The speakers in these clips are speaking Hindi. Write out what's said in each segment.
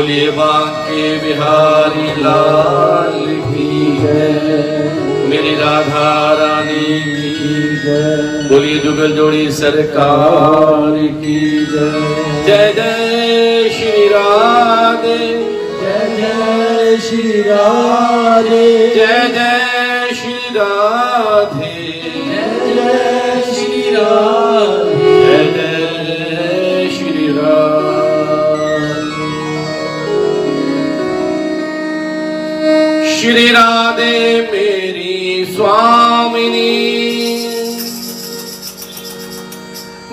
बोलिए बांके बिहारी लाल की जय, मेरी राधा रानी की जय, बोलिए जुगल जोड़ी सरकार की जय। जय जय श्री राधे, जय जय श्री राधे, जय जय श्री राधे, जय जय श्री राधे, जय जय श्री राधे। श्री राधे मेरी स्वामिनी,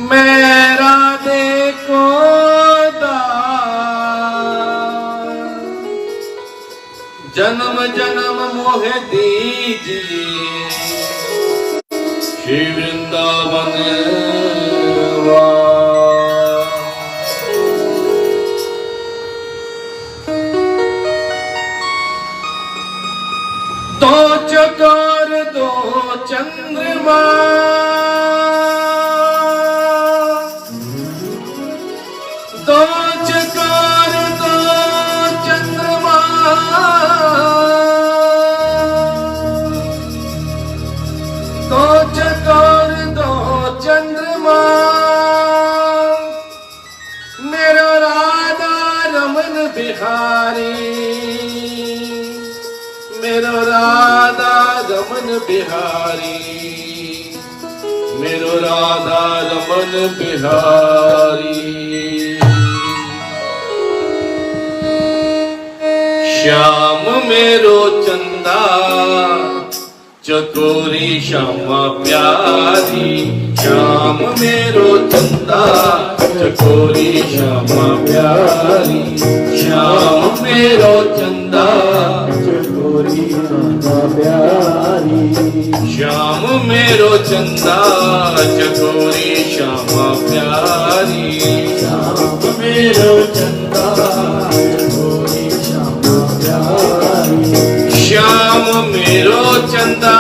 मैं राधे को जन्म जन्म मोह दीजिए, श्री वृंदावन दो चकोर दो चंद्रमा, दो चकोर दो चंद्रमा, दो चकोर दो चंद्रमा, मेरा राधा रमन बिहारी, मेरो राधा रमन बिहारी, मेरो राधा रमन बिहारी। श्याम मेरो चंदा चकोरी श्यामा प्यारी, श्याम मेरो चंदा चकोरी श्यामा प्यारी, श्याम मेरो चंदा चकोरी श्यामा प्यारी, श्याम मेरो चंदा चकोरी श्यामा प्यारी, श्याम मेरो चंदा चकोरी श्यामा प्यारी, श्याम मेरो चंदा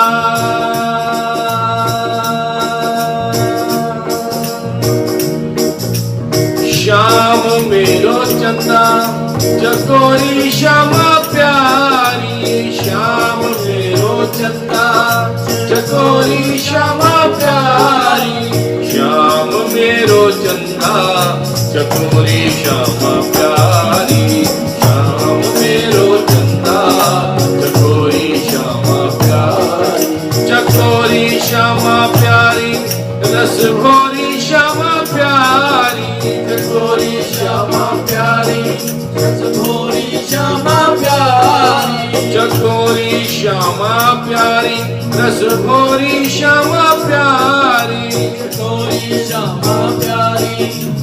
श्याम मेरो चंदा चकोरी श्यामा प्यारी, श्याम मेरो चंदा चकोरी श्यामा प्यारी, श्याम मेरो चंदा चकोरी श्यामा प्यारी, श्याम मेरो चंदा चकोरी श्यामा प्यारी, चकोरी श्यामा प्यारी, रस भोरी श्यामा प्यारी, चकोरी श्यामा प्यारी, रस भोरी श्यामा प्यारी, चकोरी श्यामा प्यारी, रस भोरी श्यामा प्यारी, चकोरी श्यामा प्यारी,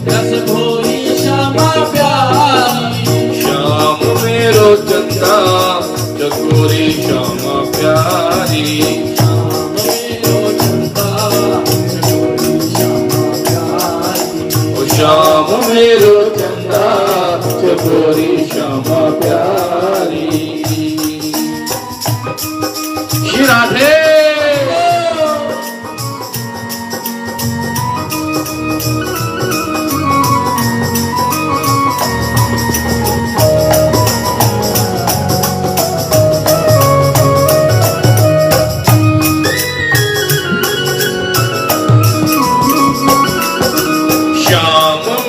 रस भोरी श्यामा प्यारी, श्याम मेरो चंदा चकोरी श्यामा प्यारी, श्याम मेरो चंदा चकोरी श्यामा प्यारी, ओ श्याम मेरो चंदा चकोरी श्यामा प्यारी। श्री राधे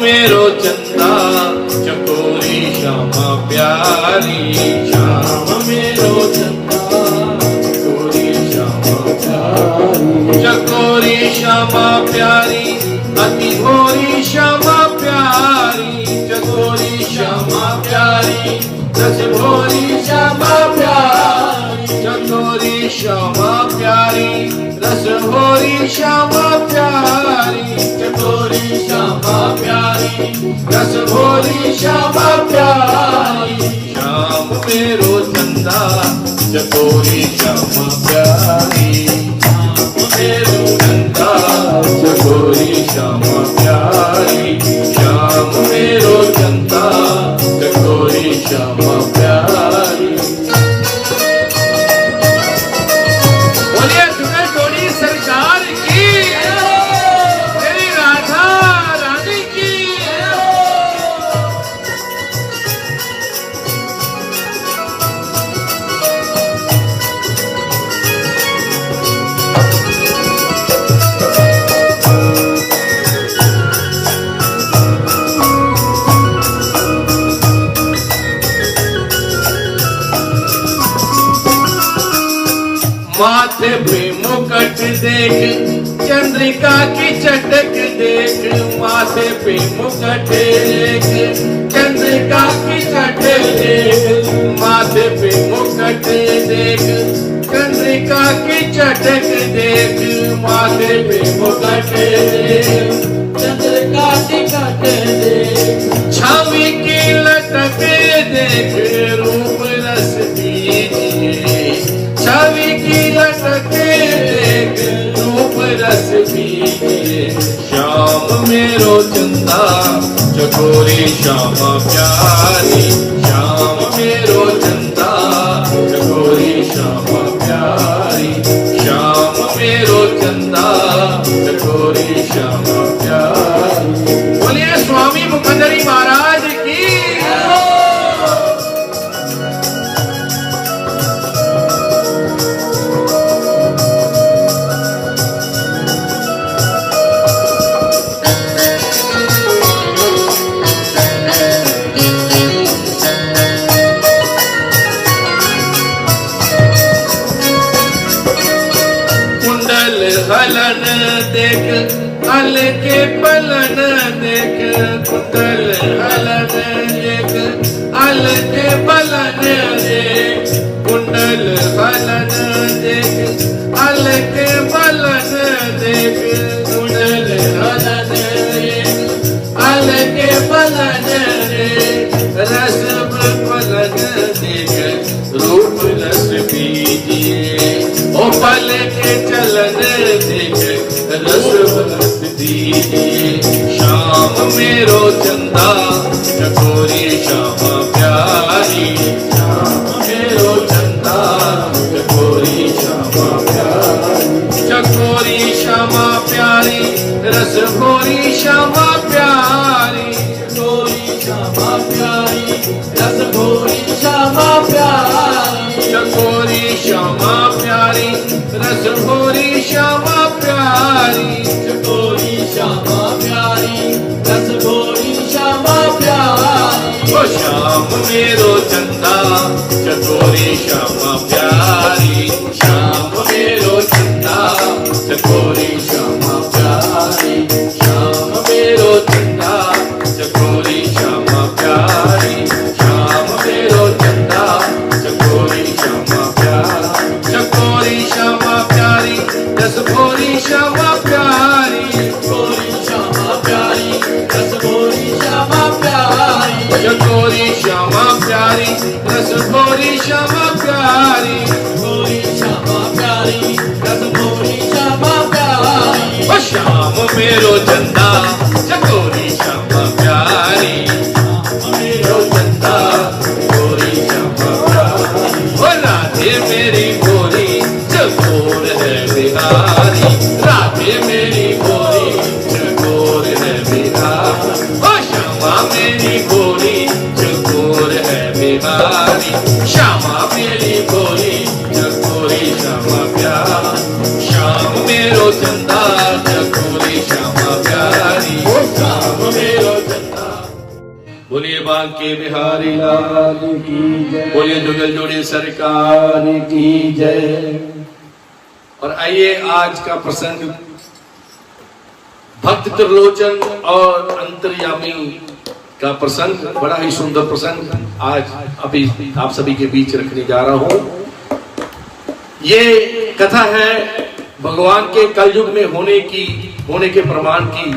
मेरो चंदा चकोरी श्यामा प्यारी, श्याम मेरो चंदा चकोरी श्यामा प्यारी, चकोरी श्यामा प्यारी, अति भोरी श्यामा प्यारी, चकोरी श्यामा प्यारी, रस भोरी श्यामा प्यारी, चकोरी श्यामा प्यारी, रस भोरी श्यामा प्यारी, चकोरी श्यामा प्यारी, रस भोरी श्यामा प्यारी, श्याम मेरो चंदा चकोरी श्यामा प्यारी, श्याम मेरो चंदा चकोरी श्यामा प्यारी, श्याम मेरो चंदा चकोरी श्यामा प्यारी। बोलिए जुगल जोड़ी सरकार की, मेरी राधा रानी की। माथे पे मुकुट देख, चंद्रिका की चटक देख, माथे पे मुकुट देख, चंद्रिका की चटक देख, माथे पे मुकुट देख, चंद्रिका की चटक देख, माथे पे मुकुट देख, चंद्रिका की चटक देख, छवि की लटक देख, रूप रस दीजिए, छवि की लटक देख, रूप रस दीजिए, श्याम मेरो चंदा चकोरी श्यामा प्यारी, श्याम मेरो चंदा चकोरी श्यामा प्यारी, श्याम मेरो चंदा चकोरी श्यामा प्यारी। बोलिए स्वामी मुखंदरी महाराज की। हलन देख, हल के पलन देख, कुंडल हलन देख, हल के पलन देख, कुंडल हलन देख, हल के पलन देख, कुंडल हलन देख, हल के पलन देख, रस पलन देख, रूप रस बीजिए, ओ पल के चलन देख, रस रस दीजिए, श्याम मेरो चंदा चकोरी श्यामा प्यारी, श्याम मेरो चंदा चकोरी श्यामा प्यारी, चकोरी श्यामा प्यारी, रस भोरी श्यामा प्यारी, चकोरी श्यामा प्यारी, रस भोरी श्यामा प्यारी, चकोरी श्यामा प्यारी, रस भोरी श्यामा प्यारी, चकोरी श्यामा प्यारी, रस भोरी श्यामा प्यारी। ओ श्याम मेरो चंदा चकोरी श्यामा प्यारी, श्याम मेरो चंदा चकोरी श्यामा प्यारी, श्याम मेरो चंदा चकोरी श्यामा प्यारी, श्याम मेरो चंदा चकोरी श्यामा प्यारी, चकोरी श्यामा प्यारी, रस भोरी श्यामा प्यारी, चकोरी श्यामा प्यारी, रस भोरी श्यामा प्यारी, चकोरी श्यामा प्यारी, रस भोरी श्यामा प्यारी, चकोरी श्यामा प्यारी, रस भोरी श्यामा प्यारी। ओ श्याम मेरो चंदा चकोरी श्यामा प्यारी, मेरो चंदा चकोरी श्यामा प्यारी, ओ राधे मेरी गोरी चकोर है बिहारी, राधे मेरी गोरी चकोर है बिहारी, ओ श्यामा मेरी गोरी चकोर है बिहारी, श्यामा मेरी गोरी चकोरी श्यामा प्यारी, श्याम मेरो चंदा चकोरी श्यामा प्यारी, ओ श्याम मेरो चंदा। बोलिए बांके बिहारी लाल की जय, बोलिए जुगल जोड़ी सरकार की जय। और आइए आज का प्रसंग भक्त त्रिलोचन और अंतर्यामी का प्रसंग, बड़ा ही सुंदर प्रसंग आज अभी आप सभी के बीच रखने जा रहा हूं। ये कथा है भगवान के कलयुग में होने के प्रमाण की।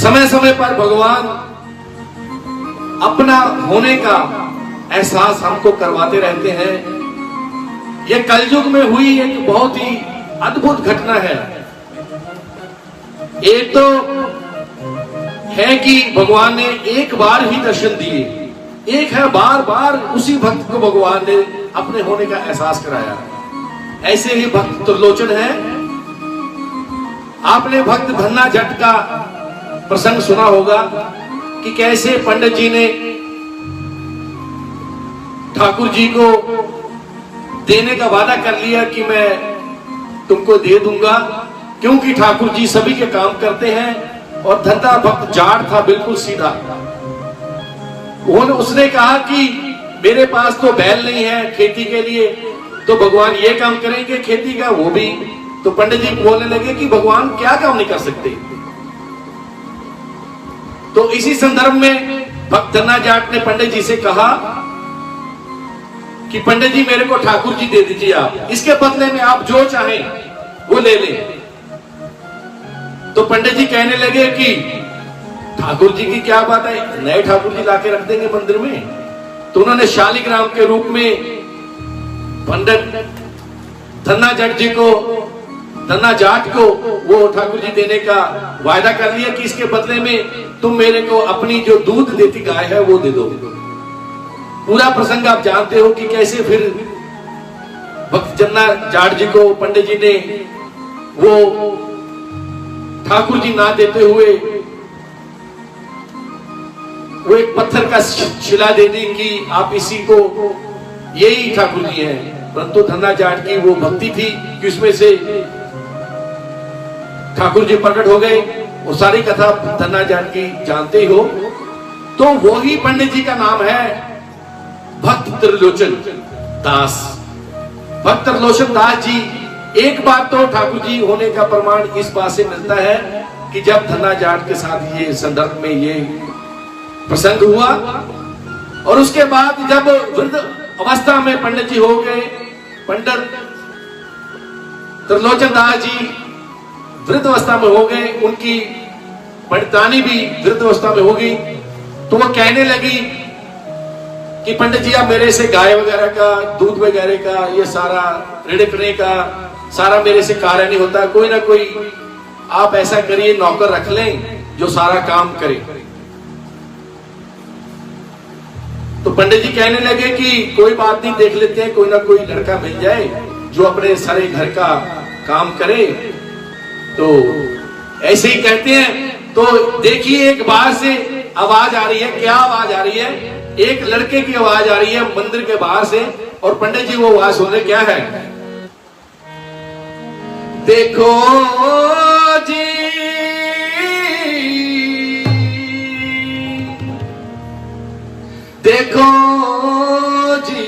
समय समय पर भगवान अपना होने का एहसास हमको करवाते रहते हैं। यह कलयुग में हुई एक बहुत ही अद्भुत घटना है। एक तो है कि भगवान ने एक बार ही दर्शन दिए, एक है बार बार उसी भक्त को भगवान ने अपने होने का एहसास कराया। ऐसे ही भक्त त्रिलोचन है। आपने भक्त धन्ना जट का प्रसंग सुना होगा कि कैसे पंडित जी ने ठाकुर जी को देने का वादा कर लिया कि मैं तुमको दे दूंगा, क्योंकि ठाकुर जी सभी के काम करते हैं और धन्ना भक्त जाट था, बिल्कुल सीधा। उसने कहा कि मेरे पास तो बैल नहीं है खेती के लिए, तो भगवान ये काम करेंगे खेती का, वो भी। तो पंडित जी बोलने लगे कि भगवान क्या काम नहीं कर सकते। तो इसी संदर्भ में भक्त धन्ना जाट ने पंडित जी से कहा कि पंडित जी मेरे को ठाकुर जी दे दीजिए आप, इसके बदले में आप जो चाहें वो ले लें। तो पंडित जी कहने लगे कि ठाकुर जी की क्या बात है, नए ठाकुर जी लाके रख देंगे मंदिर में। तो उन्होंने शालिग्राम के रूप में पंडित धन्ना जाट जी को, धन्ना जाट को वो ठाकुर जी देने का वायदा कर लिया कि इसके बदले में तुम मेरे को अपनी जो दूध देती गाय है वो दे दो। पूरा प्रसंग आप जानते हो कि कैसे फिर भक्त धन्ना जाट जी को पंडित जी ने वो ठाकुर जी ना देते हुए वो एक पत्थर का शिला दे दी कि आप इसी को, यही ठाकुर जी हैं। परंतु धन्ना जाट की वो भक्ति थी कि उसमें से ठाकुर जी प्रकट हो गए। वो सारी कथा धन्ना जाट की जानते ही हो। तो वो ही पंडित जी का नाम है भक्त त्रिलोचन दास। भक्त त्रिलोचन दास जी, एक बात तो ठाकुर जी होने का प्रमाण इस बात से मिलता है कि जब धन्ना जाट के साथ ये संदर्भ में ये प्रसंग हुआ और उसके बाद जब वृद्ध अवस्था में पंडित जी हो गए, पंडित त्रिलोचन दास जी वृद्ध अवस्था में हो गए, उनकी पंडितानी भी वृद्ध अवस्था में हो गई। तो वो कहने लगी कि पंडित जी आप मेरे से गाय वगैरह का, दूध वगैरह का, ये सारा रिड़कने का सारा मेरे से कार्य नहीं होता, कोई ना कोई आप ऐसा करिए नौकर रख लें जो सारा काम करे। तो पंडित जी कहने लगे कि कोई बात नहीं, देख लेते हैं, कोई ना कोई लड़का मिल जाए जो अपने सारे घर का काम करे। तो ऐसे ही कहते हैं। तो देखिए एक बाहर से आवाज आ रही है। क्या आवाज आ रही है? एक लड़के की आवाज आ रही है मंदिर के बाहर से। और पंडित जी वो आवाज सुन रहे, क्या है? देखो जी देखो जी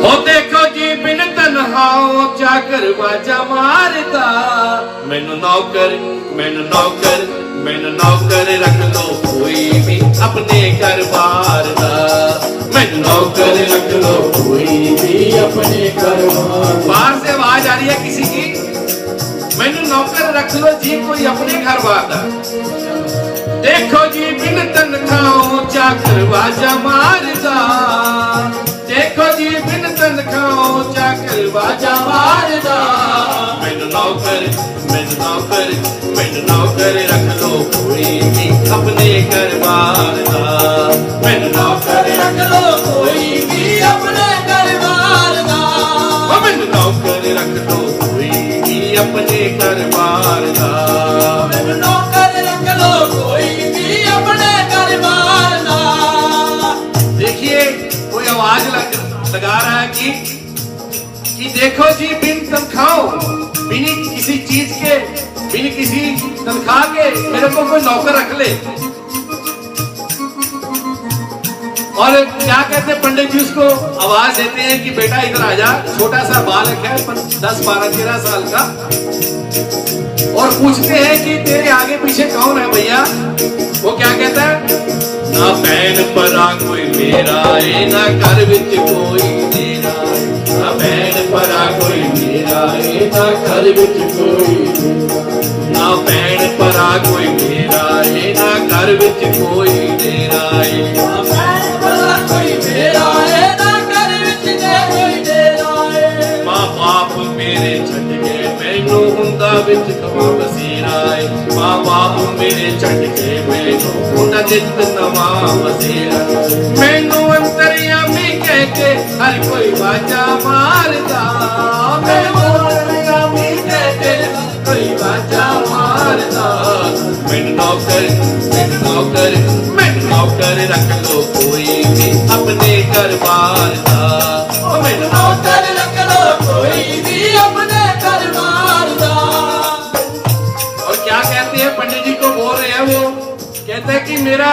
हो, देखो जी बिन तन्हाओ चाकर बाजा मारदा। मैनू नौकर रख लो कोई भी अपने घर बार दा। मैनू नौकर रख लो कोई भी अपने घर बार। बाहर से आवाज आ रही है किसी की, मैनू नौकर रख लो जी कोई अपने घर बार। देखो जी बिन तनखाओ चाकर बाजा मारदा। देखो जी बिन तनखाओ चाकर बाजा मारदा। मैनू नौकर रख लो कोई भी अपने घर बार दा। मैनू नौकर रख लो कोई भी अपने घर बार दा। मैनू नौकर रख लो कोई भी अपने घर बार दा। मैनू नौकर रख लो कोई भी अपने घर बार दा। देखिए कोई आवाज लगा रहा है कि देखो जी बिन तनखाओ, बिन किसी चीज के, बिन किसी तनख्वाह के मेरे को कोई नौकर रख ले। और क्या कहते हैं पंडित जी, उसको आवाज देते हैं कि बेटा इधर आ जा। छोटा सा बालक है 10, 12, 13 साल का। और पूछते हैं कि तेरे आगे पीछे कौन है भैया? वो क्या कहता है? ना भैन परा कोई मेरा है, ना घर विच कोई तेरा है। ना भैन परा कोई मेरा है, ना घर विच कोई। ना भैन परा कोई मेरा है, ना घर विच कोई तेरा है। ना भैन परा कोई मेरा है, ना घर विच कोई तेरा है। मां बाप मेरे छड्ड के मैनू हुंदा विच कवा बसेरा है। मां बाप मेरे छड्ड के मैनू हुंदा नित नवां बसेरा। मैनू अंतर्यामी कह के हर कोई वाजा मारदा। मैनू अंतर्यामी कह के कोई वाजा मारदा। मैनू नौकर रख लो कोई भी अपने घर बार दा। मैनू नौकर रख लो कोई भी अपने घर बार दा। और क्या कहते हैं पंडित जी को बोल रहे हैं, वो कहते हैं कि मेरा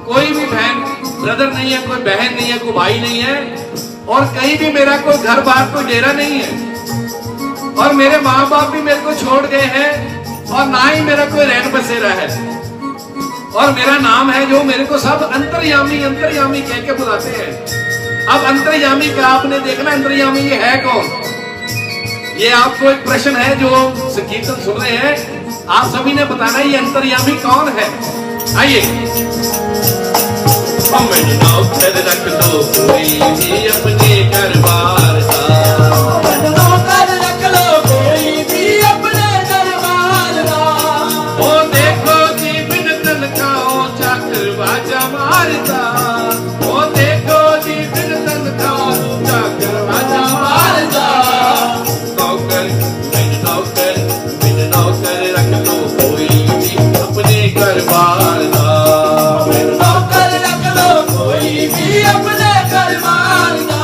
कोई भी बहन ब्रदर नहीं है, कोई बहन नहीं है, कोई भाई नहीं है, और कहीं भी मेरा कोई घर बार कोई डेरा नहीं है, और मेरे माँ बाप भी मेरे को छोड़ गए हैं, और ना ही मेरा कोई रैन बसेरा है, और मेरा नाम है जो मेरे को सब अंतर्यामी अंतर्यामी कह के बुलाते हैं। अब अंतर्यामी का आपने देखना, अंतर्यामी ये है कौन? ये आपको एक प्रश्न है जो कीर्तन सुन रहे हैं, आप सभी ने बताना ये अंतर्यामी कौन है। आइए, नौकर रख लो कोई भी अपने घर बार का, नौकर रख लो कोई भी अपने घर बार का, वो देखो जी बिन तनखाओ चाकर बाजा मारता, वो देखो जी बिन तनखाओ चाकर बाजा मारता। नौकर बिन नौकर रख लो कोई भी अपने घर बार का, अपने दरबार का।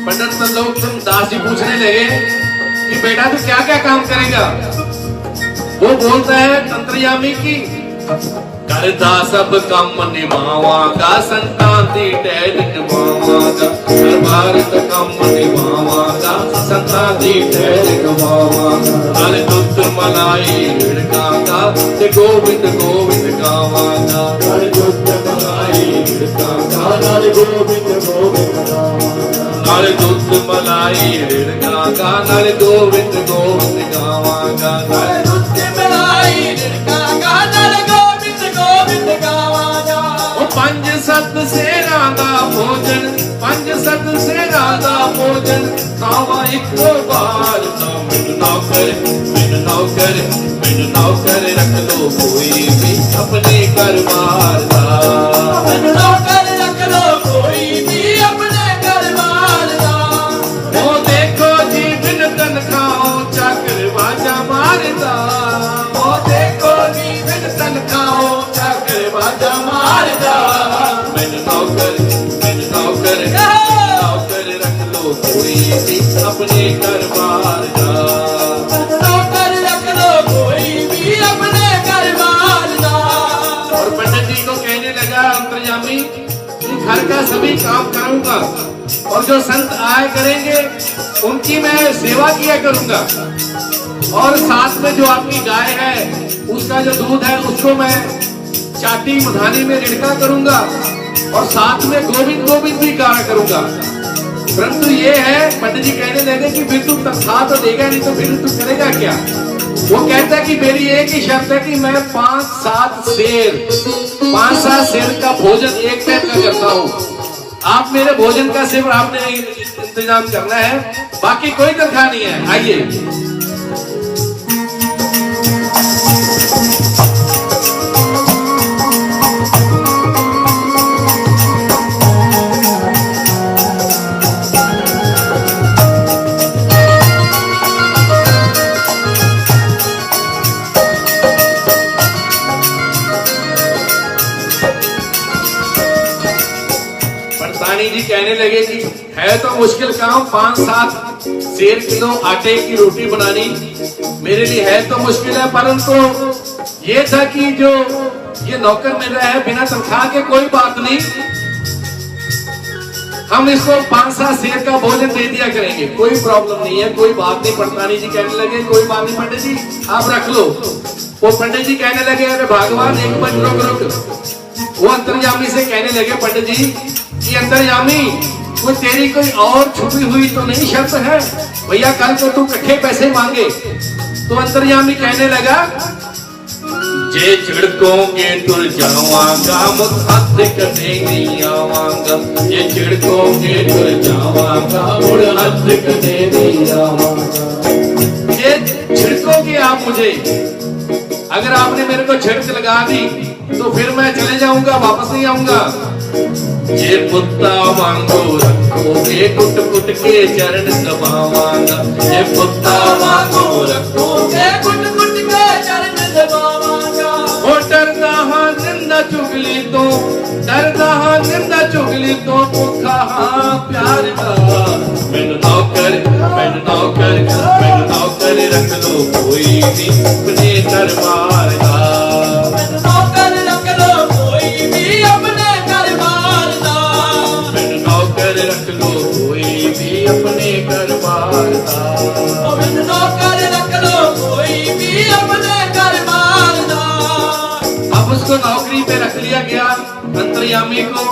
पंडित लोग दास जी पूछने लगे कि बेटा तू क्या क्या काम करेगा? वो बोलता है अंतर्यामी की करता सब काम निभावागा, संतान दी टहल निभावागा, भारत काम निभावागा, संतान दी टहल निभावागा, नाले दूध मलाई ऋड़कागा, ते गोविंद गोविंद गावागा, नाले दूध मलाई ऋड़कागा, नाले गोविंद गोविंद गावागा, नाले दूध मलाई ऋड़कागा, नाले गोविंद गोविंद गावागा, नाले दूध मलाई ऋड़कागा, नाले गोविंद गोविंद गावागा। ओ पंज सत सेना दा भोजन, पंज सत सेना दा भोजन खावा एक बार, बिन नौकर बिन नौकर बिन नौकर रख लो कोई भी अपने घर बार का, बिन नौकर रख लो कोई भी अपने घर बार का। वो देखो जी बिन तनखाओ चाकर बाजा मारता, वो देखो जी बिन तनखाओ चाकर बाजा मारता। बिन नौकर नौकर रख लो कोई भी अपने घर बार का, नौकर रख लो कोई भी अपने घर बार का। और पंडित जी को कहने लगा अंतर्यामी, घर का सभी काम करूंगा, और जो संत आया करेंगे उनकी मैं सेवा किया करूंगा, और साथ में जो आपकी गाय है उसका जो दूध है उसको मैं चाटी मधानी में रिड़का करूंगा, और साथ में गोविंद गोविंद भी गाया करूंगा। परंतु ये है, पंडित जी कहने लगे कि फिर तू तनख्वाह तो देगा नहीं, तो फिर तू करेगा क्या? वो कहता कि मेरी एक ही शर्त है कि मैं 5-7 शेर का भोजन एक टाइम का करता हूँ। आप मेरे भोजन का सिर्फ आपने इंतजाम करना है, बाकी कोई तनख्वाह नहीं है। आइए, जी कहने लगे कि है तो मुश्किल काम, 5-7 शेर किलो आटे की रोटी बनानी मेरे लिए है तो मुश्किल है, परंतु ये था कि जो ये नौकर मिल रहा है बिना तनख्वाह के, कोई बात नहीं, हम इसको 5-7 शेर का भोजन दे दिया करेंगे, कोई प्रॉब्लम नहीं है, कोई बात नहीं। पटतानी जी कहने लगे कोई बात नहीं पंडित जी आप रख लो। वो पंडित जी कहने लगे अरे भगवान एक मिनट रुक। वो अंतर्यामी से कहने लगे पंडित जी कि अंतर्यामी कोई तेरी कोई और छुपी हुई तो नहीं शर्त है? भैया कल को तू इकट्ठे पैसे मांगे। तो अंतर्यामी कहने लगा जे छिड़कोगे तुर जावांगा, मुख हाथ कदे नहीं आवांगा, जे छिड़कोगे तुर जावांगा, मुड़ हाथ कदे नहीं आवांगा, जे को छिड़क लगा दी तो फिर मैं चले जाऊंगा, वापस नहीं आऊंगा। ये पुत्ता मांगो रखोगे, कुट कुट के चरण दबावांगा। ये पुत्ता मांगो रखोगे, कुट कुट के चरण दबावांगा। ओ डरदा हां निंदा चुगली तो, डरदा हां निंदा चुगली तो, भूखा हां प्यार दा। मैनू नौकर, मैनू नौकर, मैनू नौकर रख लो कोई भी अपने दरबार दा। मैनू नौकर रख लो कोई भी अपने दरबार दा। मैनू नौकर रख लो कोई भी अपने दरबार दा। मैनू नौकर रख लो कोई भी अपने दरबार दा। अब उसको नौकरी पे रख लिया गया, अंतर्यामी को।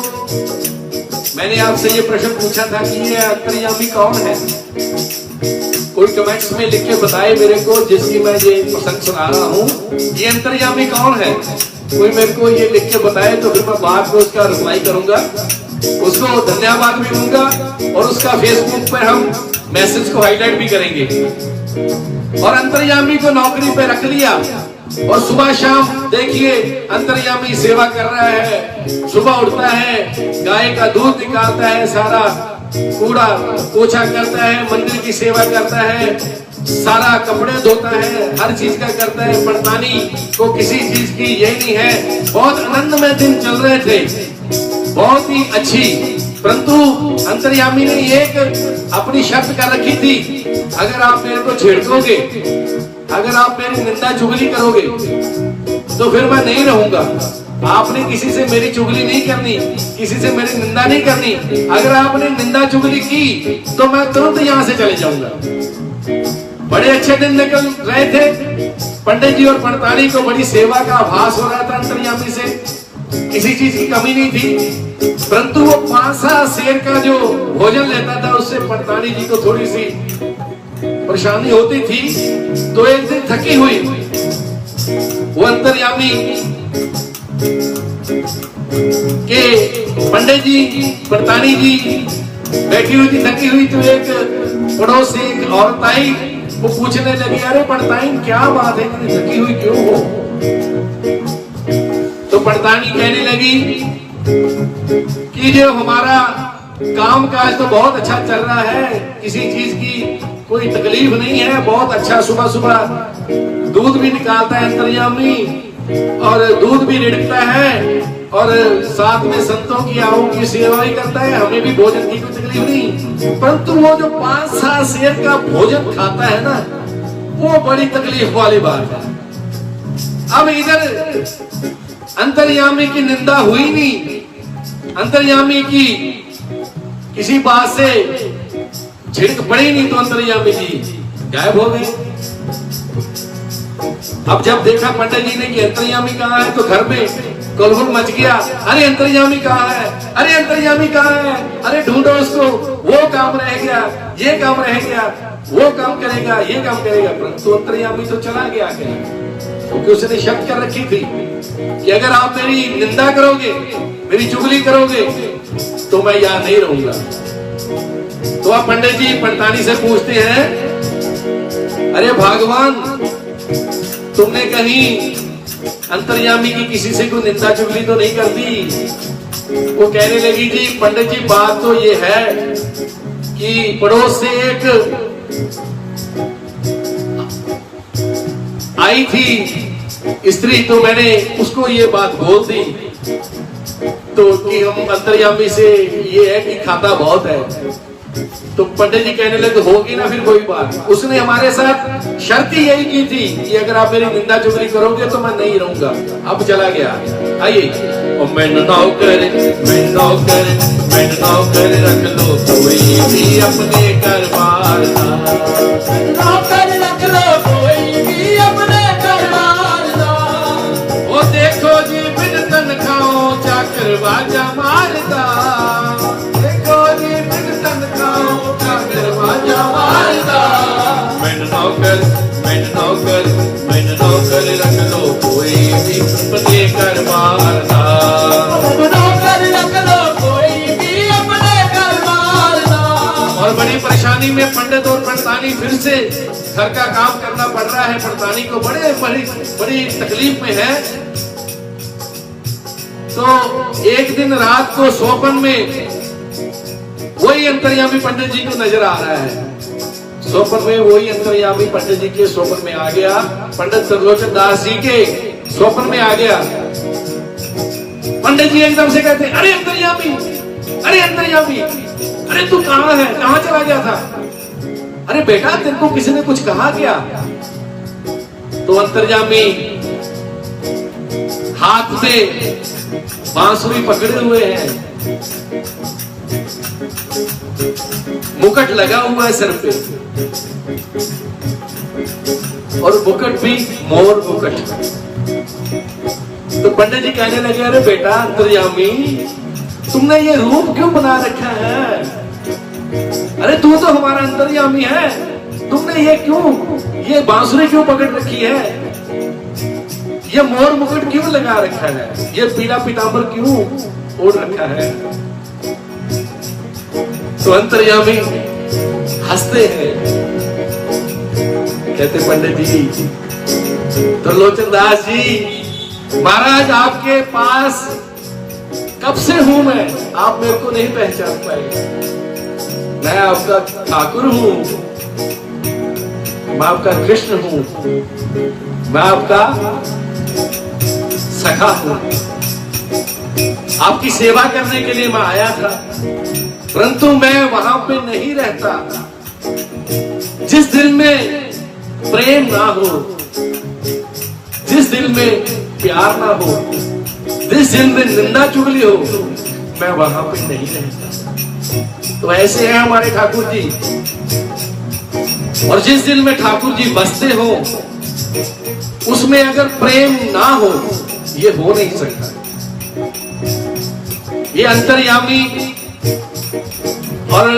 मैंने आपसे ये प्रश्न पूछा था कि ये अंतर्यामी कौन है? कोई कमेंट्स में लिख के बताए मेरे को, जिसकी मैं ये प्रसंग सुना रहा हूँ, ये अंतर्यामी कौन है? कोई मेरे को ये लिख के बताए तो फिर मैं बाद में उसका रिप्लाई करूंगा, उसको धन्यवाद भी दूंगा और उसका फेसबुक पर हम मैसेज को हाईलाइट भी करेंगे। और अंतर्यामी को नौकरी पे रख लिया और सुबह शाम देखिए अंतर्यामी सेवा कर रहा है। सुबह उठता है, गाय का दूध निकालता है, सारा कूड़ा पोछा करता है, मंदिर की सेवा करता है, सारा कपड़े धोता है, हर चीज का करता है। पड़तानी को किसी चीज की यही नहीं है। बहुत आनंदमय दिन चल रहे थे, बहुत ही अच्छी। परंतु अंतर्यामी ने एक अपनी शर्त कर रखी थी, अगर आप मेरे को छेड़कोगे, अगर आप मेरी निंदा चुगली करोगे तो फिर मैं नहीं रहूंगा। आपने किसी से मेरी चुगली नहीं करनी, किसी से मेरी निंदा नहीं करनी। अगर आपने निंदा चुगली की तो मैं तुरंत यहाँ से चले जाऊंगा। बड़े अच्छे दिन निकल रहे थे, पंडित जी और पड़तानी को बड़ी सेवा का आभास हो रहा था अंतर्यामी से, किसी चीज की कमी नहीं थी। परंतु वो 5 शेर का जो भोजन लेता था उससे पड़तानी जी को थोड़ी सी परेशानी होती थी। तो एक दिन थकी हुई वो अंतर्यामी के पंडित जी पड़तानी जी बैठी हुई थी, थकी हुई। तो एक पड़ोस से एक औरत आई, वो पूछने लगी, अरे पड़तानी क्या बात है, इतनी थकी हुई क्यों हो? तो पड़तानी कहने लगी कि जो हमारा काम काज तो बहुत अच्छा चल रहा है, किसी चीज की कोई तकलीफ नहीं है, बहुत अच्छा। सुबह सुबह दूध भी निकालता है अंतर्यामी और दूध भी रिड़कता है और साथ में संतों की आहों की सेवा ही करता है, हमें भी भोजन की कोई तकलीफ नहीं। परंतु वो जो 5-7 शेर का भोजन खाता है ना, वो बड़ी तकलीफ वाली बात है। अब इधर अंतर्यामी की निंदा हुई नहीं, अंतर्यामी की किसी बात से झिड़क पड़ी नहीं, तो अंतर्यामी जी गायब हो गए। अब जब देखा पंडित जी ने कि अंतर्यामी कहाँ है, तो घर में कोलहल मच गया। अरे अंतर्यामी कहाँ है, अरे अंतर्यामी कहाँ है, अरे ढूंढो उसको, वो काम रह गया, ये काम रह गया, वो काम करेगा, ये काम करेगा। परंतु अंतर्यामी तो चला गया, क्योंकि उसने शर्त कर रखी थी कि अगर आप मेरी निंदा करोगे, मेरी चुगली करोगे तो मैं यहाँ नहीं रहूंगा। तो आप पंडित जी पड़तानी से पूछते हैं, अरे भगवान, तुमने कहीं अंतर्यामी की किसी से कोई निंदा चुगली तो नहीं कर दी? वो कहने लगी, जी पंडित जी बात तो ये है कि पड़ोस से एक आई थी स्त्री, तो मैंने उसको ये बात बोल दी, तो कि हम अंतर्यामी से ये है कि खाता बहुत है। तो पंडित जी कहने लगे, होगी ना फिर कोई बात। उसने हमारे साथ शर्त ही यही की थी कि अगर आप मेरी निंदा चुगली करोगे तो मैं नहीं रहूंगा। अब चला गया। आइए, मैनू नौकर, मैनू नौकर, मैनू नौकर रख लो कोई भी अपने दरबार दा। नौकर रख लो कोई भी अपने दरबार दा। ओ देखो जी बिन तनखाओ चाकर बाजा मारदा। देखो जी बिन तनखाओ चाकर बाजा मारदा। मैनू नौकर, मैनू नौकर, मैनू नौकर रख लो कोई भी अपने दरबार दा। नौकर रख लो कोई भी अपने दरबार दा। और बड़ी परेशानी में पंडित और पड़तानी पड़तानी फिर से घर का काम करना पड़ रहा है, पड़तानी को बड़ी तकलीफ में है। तो एक दिन रात को स्वप्न में वही अंतर्यामी पंडित जी को नजर आ रहा है। स्वप्न में वही अंतर्यामी पंडित जी के स्वप्न में आ गया, पंडित त्रिलोचन दास जी के स्वप्न में आ गया। पंडित जी एकदम से कहते, अरे अंतर्यामी, अरे अंतर्यामी, अरे तू कहां है, कहां चला गया था? अरे बेटा तेरे को किसी ने कुछ कहा क्या? तो अंतर्यामी हाथ में बांसुरी पकड़े हुए हैं, मुकुट लगा हुआ है सर पे, और मुकुट भी मोर मुकुट। तो पंडित जी कहने लगे, अरे बेटा अंतर्यामी, तुमने ये रूप क्यों बना रखा है? अरे तू तो हमारा अंतर्यामी है, तुमने ये बांसुरी क्यों पकड़ रखी है? ये मोर मुकुट क्यों लगा रखा है? ये पीला पीतांबर क्यों ओढ़ रखा है? तो अंतर्यामी हंसते हैं, कहते पंडित जी, त्रिलोचन दास जी, महाराज आपके पास कब से हूं मैं, आप मेरे को नहीं पहचान पाए। मैं आपका ठाकुर हूं, मैं आपका कृष्ण हूं, मैं आपका सखा हूं, आपकी सेवा करने के लिए मैं आया था, परंतु मैं वहां पे नहीं रहता। जिस दिल में प्रेम ना हो, जिस दिल में प्यार ना हो, जिस दिल में निंदा चुगली हो, मैं वहां पे नहीं रहता। तो ऐसे हैं हमारे ठाकुर जी। और जिस दिल में ठाकुर जी बसते हो, उसमें अगर प्रेम ना हो, ये हो नहीं सकता। ये अंतर्यामी और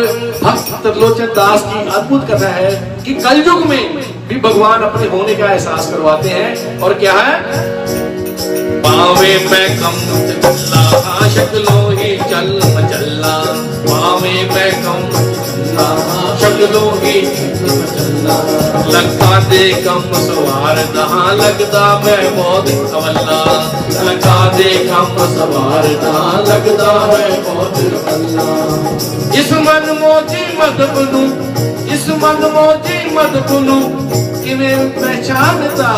भक्त त्रिलोचन दास की अद्भुत कथा है कि कलयुग में भी भगवान अपने होने का एहसास करवाते हैं। और क्या है? पावे मैं कम चल्ला, शक्लों ही चल मचल्ला, पावे मैं कम चल्ला, शक्लों ही चल्ला, लगता दे कम सवार दहा, लगता मैं बहुत अवल्ला, लगता दे कम सवार दहा, लगता मैं बहुत अवल्ला। इस मन मोजी मत बुनू, इस मन मोजी मत बुनू, किवें पहचानता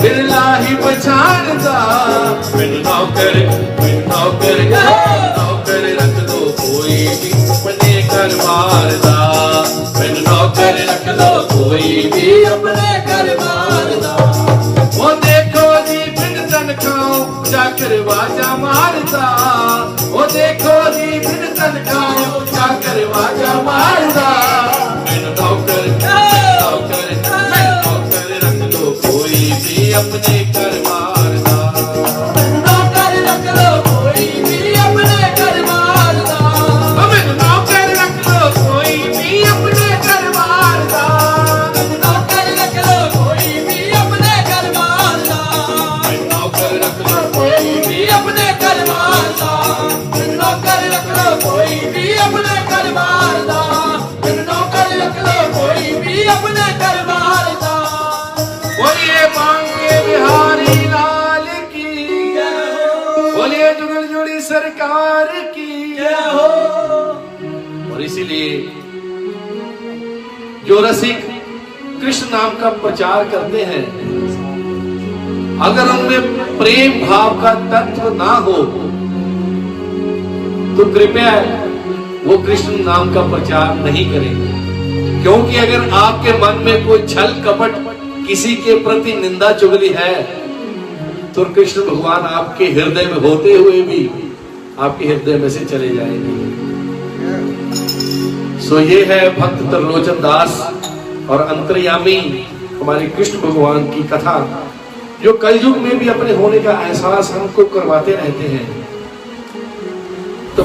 बिरला ही पहचानता। बिन नौकर रख दो कोई भी अपने घर बार दा, बिन नौकर रख दो कोई भी अपने घर बार दा। वो देखो जी बिन तनखाओ जाकर बाजा मारता, वो देखो जी बिन तनखाओ जाकर बाजा मारता। बिन नौकर अपने घर बार दा, नौकर रख लो कोई भी अपने घर बार दा, नौकर रख लो कोई भी अपने घर बार दा, नौकर रख लो कोई भी अपने घर बार दा, नौकर रख लो कोई भी अपने घर बार दा, नौकर रख लो कोई भी अपने घर बार दा, नौकर रख लो कोई भी अपने घर बार दा। बोलिए बांके बिहारी लाल की जय हो, बोलिए जुगल जुड़ी सरकार की जय हो। और इसीलिए जो रसिक कृष्ण नाम का प्रचार करते हैं, अगर उनमें प्रेम भाव का तत्व ना हो, तो कृपया वो कृष्ण नाम का प्रचार नहीं करेंगे। क्योंकि अगर आपके मन में कोई छल कपट, किसी के प्रति निंदा चुगली है, तो कृष्ण भगवान आपके हृदय में होते हुए भी आपके हृदय में से चले जाएंगे। सो ये है भक्त त्रिलोचन दास और अंतर्यामी हमारे कृष्ण भगवान की कथा, जो कलयुग में भी अपने होने का एहसास हमको करवाते रहते हैं। तो